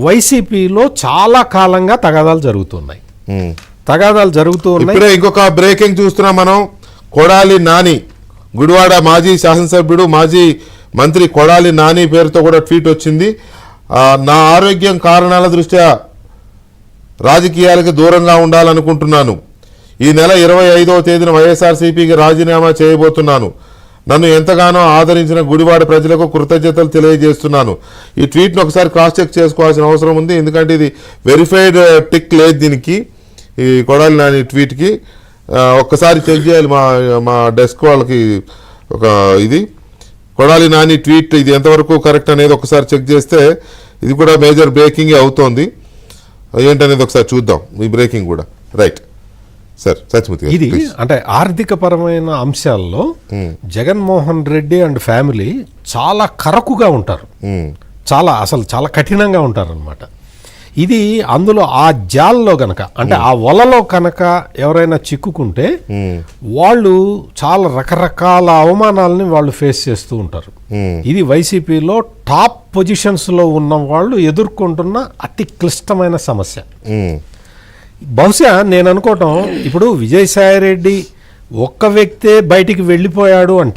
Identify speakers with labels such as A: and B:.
A: వైసీపీలో చాలా కాలంగా తగాదాలు జరుగుతున్నాయి.
B: ఇప్పుడే ఇంకొక బ్రేకింగ్ చూస్తున్నాం మనం. కొడాలి నాని, గుడివాడ మాజీ శాసనసభ్యుడు, మాజీ మంత్రి కొడాలి నాని పేరుతో కూడా ట్వీట్ వచ్చింది. నా ఆరోగ్యం కారణాల దృష్ట్యా రాజకీయాలకి దూరంగా ఉండాలనుకుంటున్నాను. ఈ నెల 25వ తేదీన వైఎస్ఆర్సీపీకి రాజీనామా చేయబోతున్నాను. నన్ను ఎంతగానో ఆదరించిన గుడివాడ ప్రజలకు కృతజ్ఞతలు తెలియజేస్తున్నాను. ఈ ట్వీట్ను ఒకసారి క్రాస్ చెక్ చేసుకోవాల్సిన అవసరం ఉంది, ఎందుకంటే ఇది వెరిఫైడ్ టిక్ లేదు దీనికి, ఈ కొడాలి నాని ట్వీట్కి. ఒక్కసారి చెక్ చేయాలి మా డెస్క్ వాళ్ళకి. ఒక ఇది కొడాలి నాని ట్వీట్ ఇది ఎంతవరకు కరెక్ట్ అనేది ఒకసారి చెక్ చేస్తే ఇది కూడా మేజర్ బ్రేకింగ్ అవుతోంది. ఏంటనేది ఒకసారి చూద్దాం ఈ బ్రేకింగ్ కూడా. రైట్ సార్, సత్యమూర్తి
A: ఇది అంటే ఆర్థిక పరమైన అంశాల్లో జగన్మోహన్ రెడ్డి అండ్ ఫ్యామిలీ చాలా కరకుగా ఉంటారు, చాలా కఠినంగా ఉంటారు అనమాట. ఇది అందులో ఆ జాల్లో గనక అంటే ఆ వలలో కనుక ఎవరైనా చిక్కుకుంటే వాళ్ళు చాలా రకరకాల అవమానాలని వాళ్ళు ఫేస్ చేస్తూ ఉంటారు. ఇది వైసీపీలో టాప్ పొజిషన్స్లో ఉన్న వాళ్ళు ఎదుర్కొంటున్న అతి క్లిష్టమైన సమస్య. బహుశా నేను అనుకోవటం, ఇప్పుడు విజయసాయిరెడ్డి ఒక్క వ్యక్తే బయటికి వెళ్ళిపోయాడు అంటే